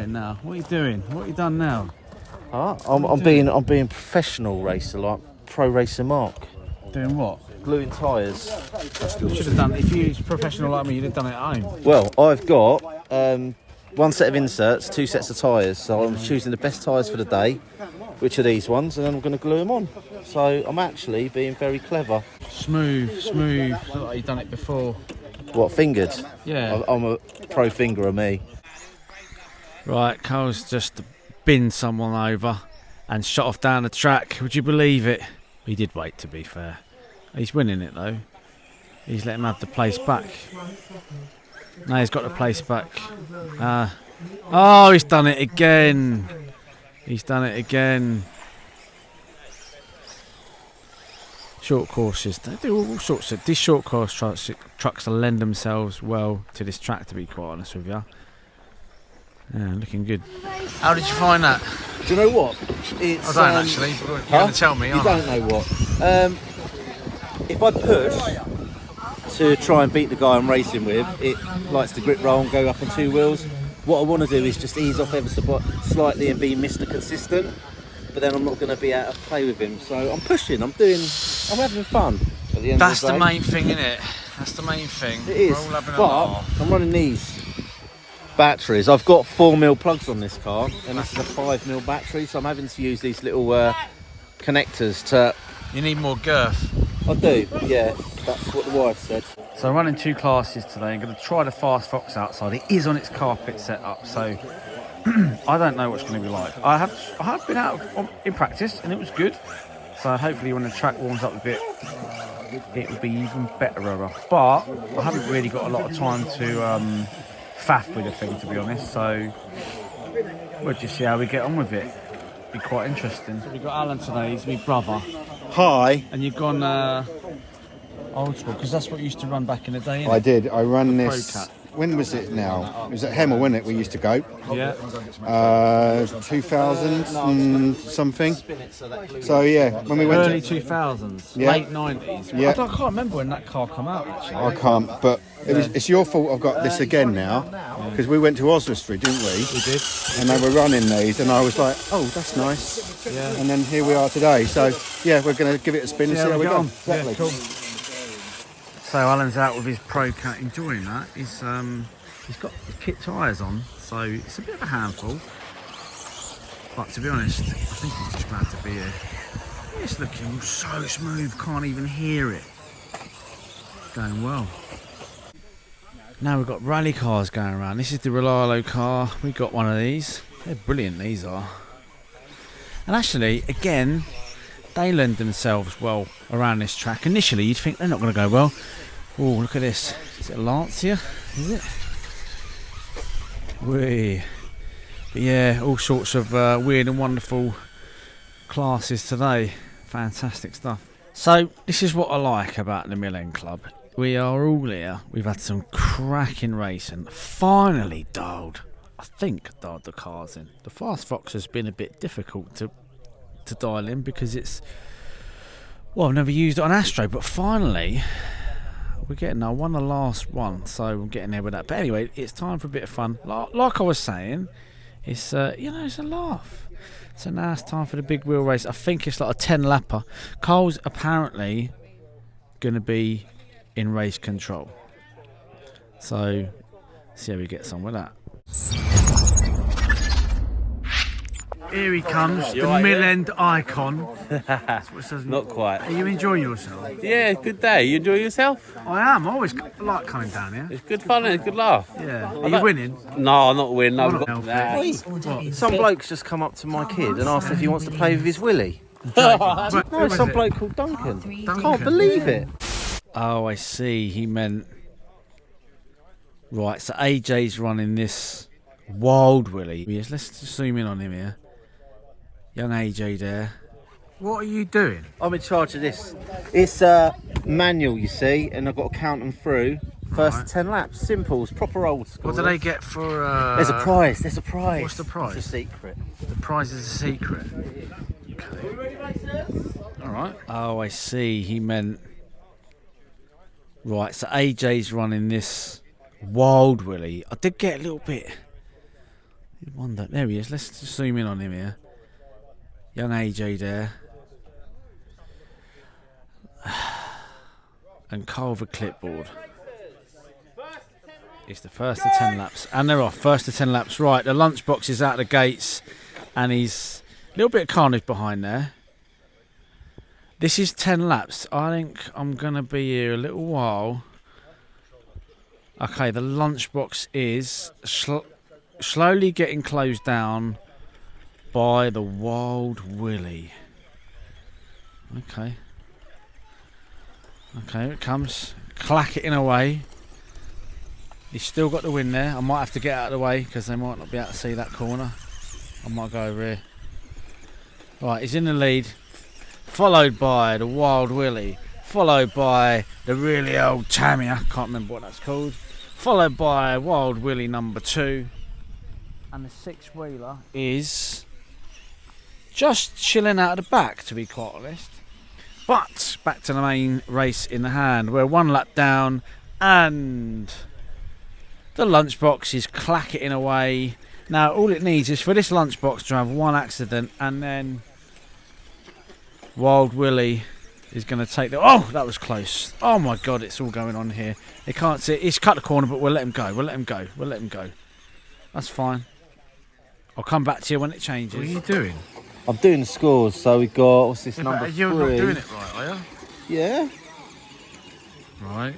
doing now? What are you doing? What have you done now? I'm being professional racer, like pro racer Mark. Doing what? Gluing tyres. You should have done. If you was professional like me, you'd have done it at home. Well, I've got one set of inserts, 2 sets of tyres, so I'm choosing the best tyres for the day, which are these ones, and then I'm going to glue them on. So I'm actually being very clever. Smooth. Look like you've done it before. What, fingered? Yeah. I'm a pro fingerer, me. Right, Carl's just binned someone over and shot off down the track. Would you believe it? He did wait, to be fair. He's winning it, though. He's letting him have the place back. No, he's got the place back. Oh, he's done it again. Short courses, they do all sorts of... These short course trucks lend themselves well to this track, to be quite honest with you. Yeah, looking good. How did you find that? Do you know what? It's, I don't actually, but you're going to tell me, You don't know what. If I push to try and beat the guy I'm racing with, it likes to grip roll and go up on 2 wheels. What I want to do is just ease off ever so slightly and be Mr. Consistent, but then I'm not going to be able to play with him. So I'm pushing, I'm having fun at the end That's of the day. the main thing, isn't it? That's the main thing. It is, We're all having a but laugh. I'm running these batteries. I've got 4mm plugs on this car, and this is a 5mm battery, so I'm having to use these little connectors to... You need more girth. I do, yeah, that's what the wife said. So I'm running 2 classes today. I'm going to try the Fast Fox outside. It is on its carpet setup, so I don't know what it's going to be like. I have been out in practice, and it was good. So hopefully when the track warms up a bit, it will be even better. But I haven't really got a lot of time to faff with the thing, to be honest. So we'll just see how we get on with it. Be quite interesting. So we've got Alan today. He's my brother. Hi. And you've gone old school, because that's what you used to run back in the day, innit? I did. I run The this. Pro Cat. When was it now? It was at Hemel, wasn't it? We used to go. Yeah. 2000 and something. So yeah, when we went Early to, 2000s, Yeah. late 90s. Yeah. I can't remember when that car came out, actually. I can't. But it's your fault. I've got this again now because we went to Oswestry, didn't we? We did. And they were running these, and I was like, oh, that's nice. Yeah. And then here we are today. So yeah, we're going to give it a spin and see how we get go. on. Exactly. Yeah, cool. So Alan's out with his Pro Cat, enjoying that. He's got the kit tyres on, so it's a bit of a handful. But to be honest, I think he's just glad to be here. It's looking so smooth, can't even hear it. Going well. Now we've got rally cars going around. This is the Relalo car. We got one of these. They're brilliant, these are. And actually, again, they lend themselves well around this track. Initially, you'd think they're not going to go well. Oh, look at this. Is it a Lancia? Is it? Wee. But yeah, all sorts of weird and wonderful classes today. Fantastic stuff. So, this is what I like about the Millend Club. We are all here. We've had some cracking racing. Finally dialed the cars in. The Fast Fox has been a bit difficult to dial in because it's... Well, I've never used it on Astro, but finally... We're getting there. I won the last one, so I'm getting there with that. But anyway, it's time for a bit of fun. Like I was saying, it's it's a laugh. So now it's time for the big wheel race. I think it's like a 10-lapper. Carl's apparently going to be in race control. So see how he gets on with that. Here he comes, the Millend icon. That's what it says. Not quite. Are you enjoying yourself? Yeah, good day. You enjoy yourself? I am. I always like coming down here. It's good fun and it's a good laugh. Yeah. Are you winning? No, I'm not winning. Well, I've not got healthy. Some bloke's just come up to my kid and asked if he wants to play with his willy. What? No, some bloke called Duncan. Can't believe it. Oh, I see. He meant... Right, so AJ's running this wild willy. Yes, let's just zoom in on him here. Young AJ there. What are you doing? I'm in charge of this. It's manual, you see, and I've got to count them through. First Right. 10 laps, simples, proper old school. What do they get for... There's a prize, there's a prize. What's the prize? It's a secret. The prize is a secret. Okay. Alright. Oh, I see. He meant... Right, so AJ's running this wild willy. I did get a little bit You wonder. There he is. Let's just zoom in on him here. Young AJ there. And Culver clipboard. It's the first of 10 laps. And they're off. First of 10 laps. Right, the lunchbox is out the gates. And he's a little bit of carnage behind there. This is 10 laps. I think I'm going to be here a little while. Okay, the lunchbox is slowly getting closed down by the Wild Willie. Okay. Okay, here it comes. Clacketing away. He's still got the win there. I might have to get out of the way because they might not be able to see that corner. I might go over here. Right, he's in the lead. Followed by the Wild Willie. Followed by the really old Tamiya. Can't remember what that's called. Followed by Wild Willie number 2. And the 6-wheeler is just chilling out of the back, to be quite honest. But back to the main race in the hand. We're 1 lap down and the lunchbox is clacketing away. Now all it needs is for this lunchbox to have 1 accident and then Wild Willie is going to take the... Oh, that was close. Oh my God, it's all going on here. They can't see it. He's cut the corner, but we'll let him go. We'll let him go. We'll let him go. That's fine. I'll come back to you when it changes. What are you doing? I'm doing the scores, so we've got, what's this, number 3? You're not doing it right, are you? Yeah. Right.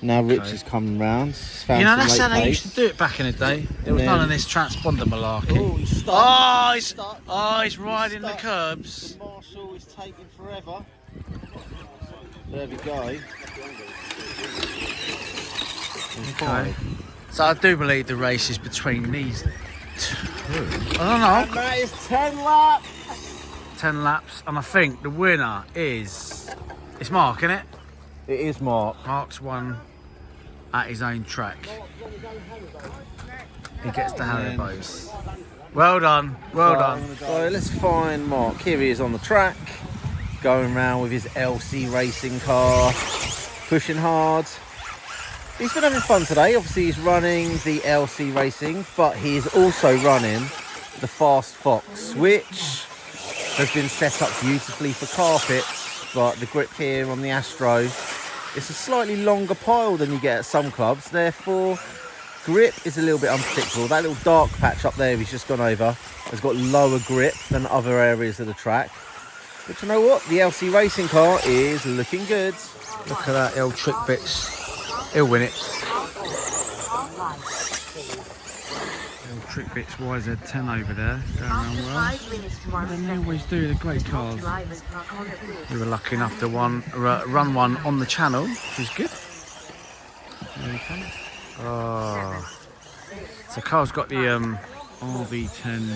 Now Rich is coming round. You know, that's how they used to do it back in the day. There was none of this transponder malarkey. He's riding the curbs. The marshal is taking forever. There we go. Okay. So I do believe the race is between these 2. I don't know. And that is 10 laps. 10 laps, and I think the winner is... It's Mark, isn't it? It is Mark. Mark's won at his own track. He gets to Haribo's. Well done, well done. So let's find Mark. Here he is on the track, going around with his LC racing car, pushing hard. He's been having fun today. Obviously he's running the LC racing, but he is also running the Fast Fox, which has been set up beautifully for carpets, but the grip here on the Astro, it's a slightly longer pile than you get at some clubs, therefore grip is a little bit unpredictable. That little dark patch up there he's just gone over has got lower grip than other areas of the track. But you know what? The LC racing car is looking good. Look at that, old trick bits. He'll win it. Old trick bits YZ10 over there, going around well. They always do, the great cars. We were lucky enough to run one on the channel, which is good. Okay. Oh. So Carl's got the RV10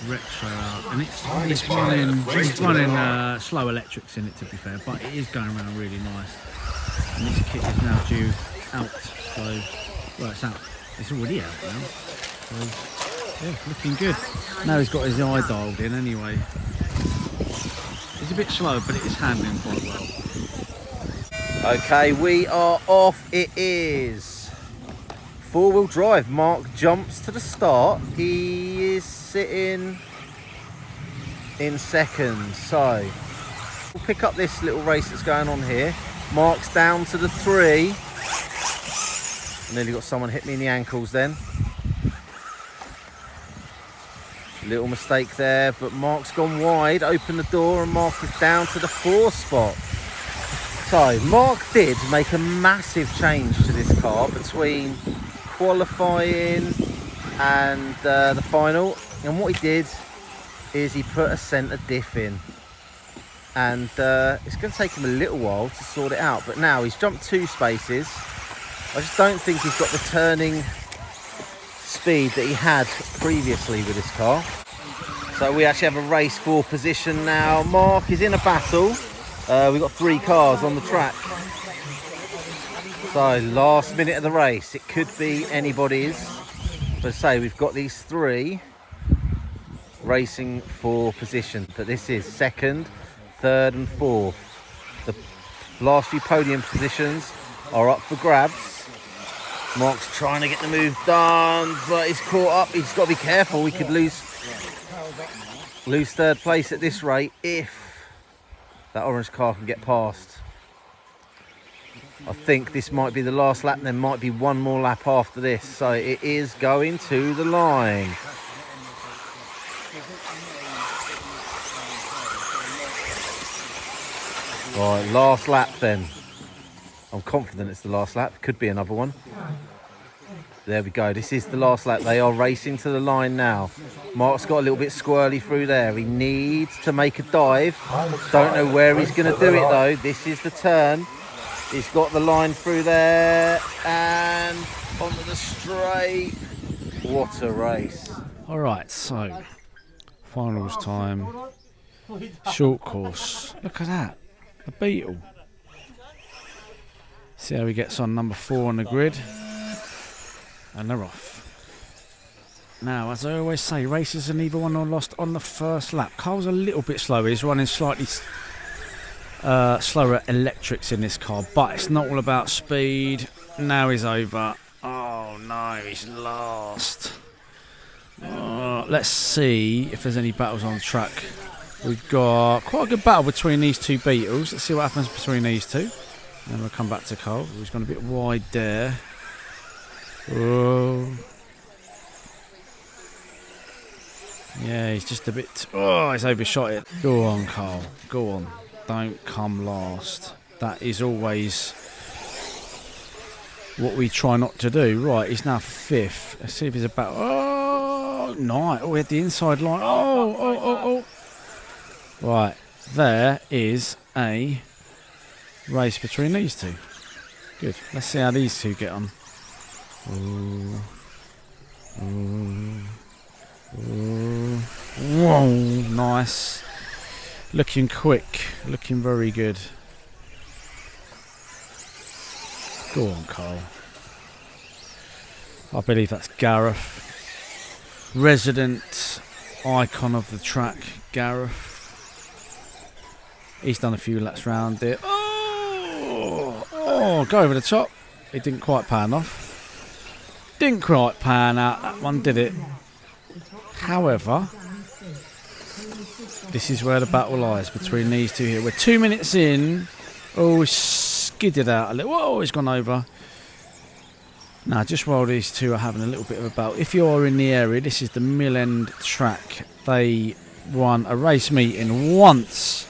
retro out, and it's running slow electrics in it, to be fair, but it is going around really nice. And this kit is now due out, so well, it's out. It's already out now. So yeah, looking good. Now he's got his eye dialed in anyway. It's a bit slow, but it is handling quite well. Okay, we are off. It is 4-wheel drive. Mark jumps to the start. He is sitting in second. So we'll pick up this little race that's going on here. Mark's down to the 3. Nearly got someone hit me in the ankles then. Little mistake there, but Mark's gone wide. Open the door and Mark is down to the 4 spot. So Mark did make a massive change to this car between qualifying and the final. And what he did is he put a centre diff in. And it's going to take him a little while to sort it out, but now he's jumped 2 spaces. I just don't think he's got the turning speed that he had previously with this car. So we actually have a race for position now. Mark is in a battle. We've got 3 cars on the track. So last minute of the race, it could be anybody's. But say we've got these 3 racing for position, but this is 2nd, 3rd and 4th. The last few podium positions are up for grabs. Mark's trying to get the move done, but he's caught up. He's got to be careful. He could lose third place at this rate if that orange car can get past. I think this might be the last lap. There might be one more lap after this, so it is going to the line. Right, last lap then. I'm confident it's the last lap. Could be another one. There we go. This is the last lap. They are racing to the line now. Mark's got a little bit squirrely through there. He needs to make a dive. Don't know where he's going to do it though. This is the turn. He's got the line through there and onto the straight. What a race. All right, so finals time. Short course. Look at that. A Beetle. See how he gets on, number 4 on the grid. And they're off. Now, as I always say, races are neither won nor lost on the first lap. Carl's a little bit slower. He's running slightly slower electrics in this car, but it's not all about speed. Now he's over. Oh no, he's last. Let's see if there's any battles on the track. We've got quite a good battle between these two Beetles. Let's see what happens between these two. And we'll come back to Carl. He's gone a bit wide there. Oh. Yeah, he's just a bit... Oh, he's overshot it. Go on, Carl. Go on. Don't come last. That is always what we try not to do. Right, he's now 5th. Let's see if he's about... Oh, nice. Oh, we had the inside line. Oh. Right, there is a race between these two. Good. Let's see how these two get on. Whoa, nice. Looking quick, looking very good. Go on, Carl. I believe that's Gareth. Resident icon of the track, Gareth. He's done a few laps round it. Oh, go over the top. It didn't quite pan off. Didn't quite pan out, that one did it. However, this is where the battle lies between these two here. We're 2 minutes in. Oh, he's skidded out a little. Whoa, he's gone over. Now, just while these two are having a little bit of a battle, if you're in the area, this is the Millend track. They run a race meeting once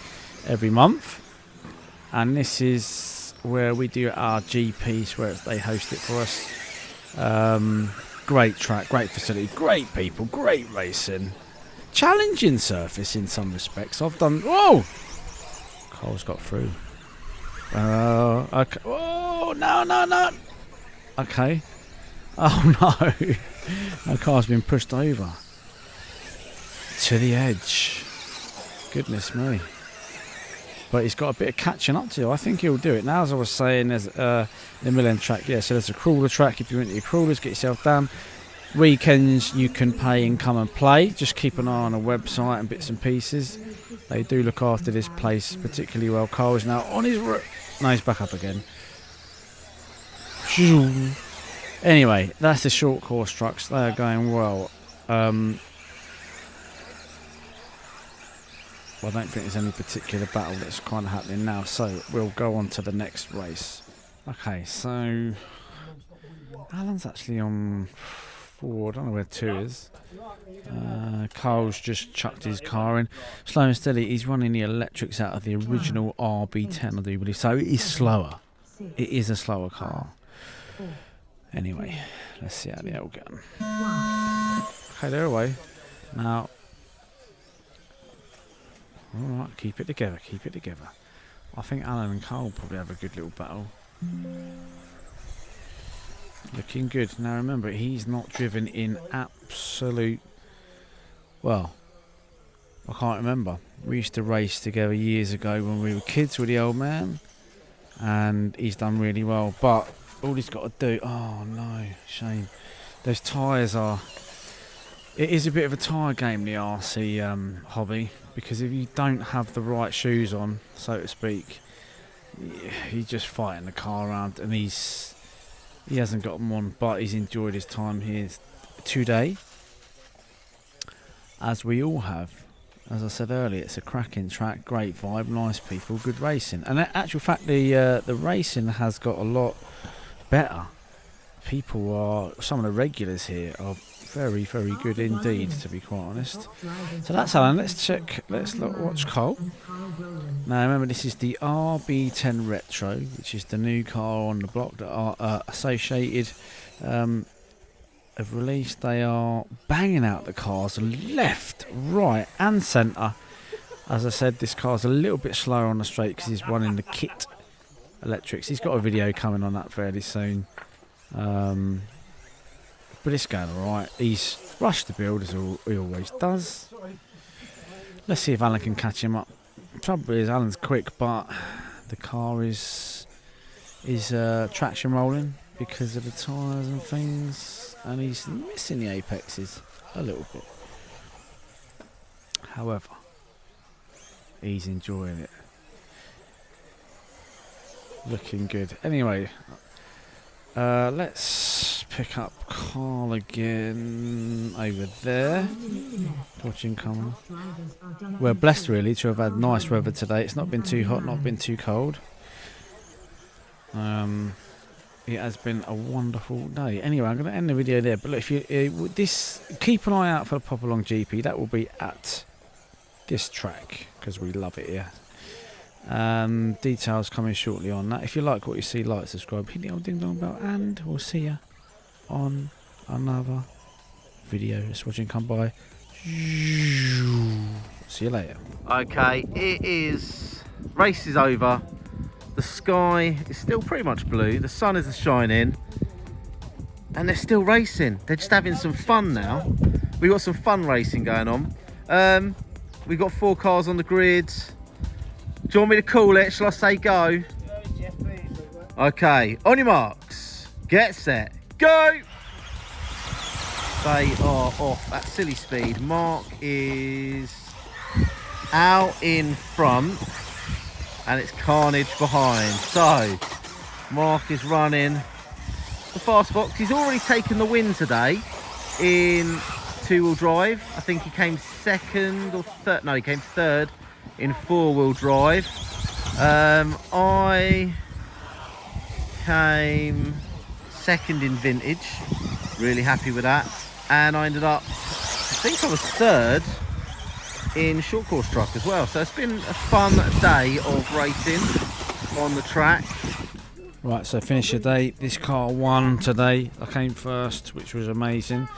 every month. And this is where we do our GPs, where they host it for us. Great track, great facility, great people, great racing. Challenging surface in some respects. I've done... Whoa! Cole's got through. Okay. Oh, no. Okay. Oh, no. My car's been pushed over. To the edge. Goodness me. But he's got a bit of catching up to. I think he'll do it. Now, as I was saying, there's the millend track. Yeah, so there's a crawler track. If you want your crawlers, get yourself down. Weekends you can pay and come and play. Just keep an eye on a website and bits and pieces. They do look after this place particularly well. Carl's now on his route. No, he's back up again. Anyway, that's the short course trucks. They are going well. Well, I don't think there's any particular battle that's kind of happening now, so we'll go on to the next race. Okay, so Alan's actually on 4. I don't know where 2 is. Carl's just chucked his car in. Slow and steady, he's running the electrics out of the original RB10, I do believe. So it is slower. It is a slower car. Anyway, let's see how they all get on. Okay, they're away. Now... Alright, keep it together. I think Alan and Carl probably have a good little battle. Looking good. Now remember, he's not driven in absolute... Well, I can't remember. We used to race together years ago when we were kids with the old man. And he's done really well. But all he's got to do... Oh no, shame. Those tyres are... It is a bit of a tyre game, the RC hobby, because if you don't have the right shoes on, so to speak, you're just fighting the car around, and he's He hasn't got them on, but he's enjoyed his time here today, as we all have. As I said earlier, it's a cracking track, great vibe, nice people, good racing. And in actual fact, the racing has got a lot better. Some of the regulars here are very, very good indeed, to be quite honest. So that's Alan. Let's watch Cole. Now remember, this is the RB10 Retro, which is the new car on the block that are associated have released. They are banging out the cars left, right and centre. As I said, this car's a little bit slower on the straight because he's running the kit electrics. He's got a video coming on that fairly soon. But it's going alright. He's rushed the build as he always does. Let's see if Alan can catch him up. Trouble is, Alan's quick, but the car is traction rolling because of the tyres and things, and he's missing the apexes a little bit. However, he's enjoying it. Looking good. Anyway, let's pick up Carl again over there. Watching coming. We're blessed really to have had nice weather today. It's not been too hot, not been too cold. It has been a wonderful day. Anyway, I'm going to end the video there. But look, if you keep an eye out for the Popalong GP. That will be at this track because we love it here. Details coming shortly on that. If you like what you see, like, subscribe, hit the old ding dong bell, and we'll see you on another video. Just watching come by. See you later. Okay, race is over. The sky is still pretty much blue. The sun is shining, and they're still racing. They're just having some fun now. We got some fun racing going on. We got 4 cars on the grid. Do you want me to call it? Shall I say go? Okay, on your marks, get set, go! They are off at silly speed. Mark is out in front, and it's carnage behind. So, Mark is running the fast box. He's already taken the win today in 2-wheel drive. I think he came second or third. No, he came third in 4-wheel drive. I came second in vintage, really happy with that, and I ended up, I think I was third in short course truck as well. So it's been a fun day of racing on the track. Right, so finish the day. This car won today. I came first, which was amazing.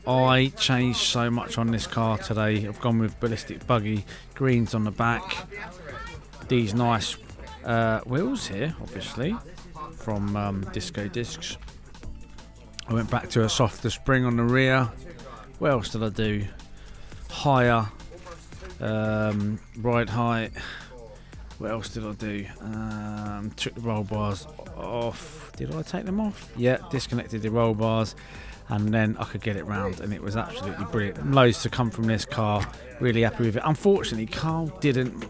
I changed so much on this car today. I've gone with ballistic buggy, greens on the back, these nice wheels here, obviously, from Disco Discs. I went back to a softer spring on the rear. What else did I do? Higher ride height. What else did I do? Took the roll bars off. Did I take them off? Yeah, disconnected the roll bars, and then I could get it round, and it was absolutely brilliant. Loads to come from this car. Really happy with it. Unfortunately, Carl didn't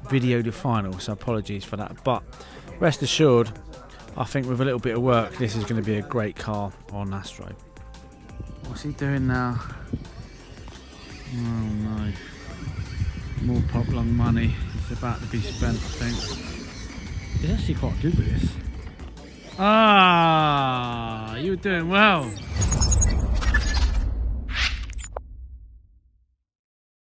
video the final, so apologies for that. But rest assured, I think with a little bit of work, this is going to be a great car on Astro. What's he doing now? Oh no. More Popalong money. It's about to be spent, I think. He's actually quite good with this. Ah, you're doing well.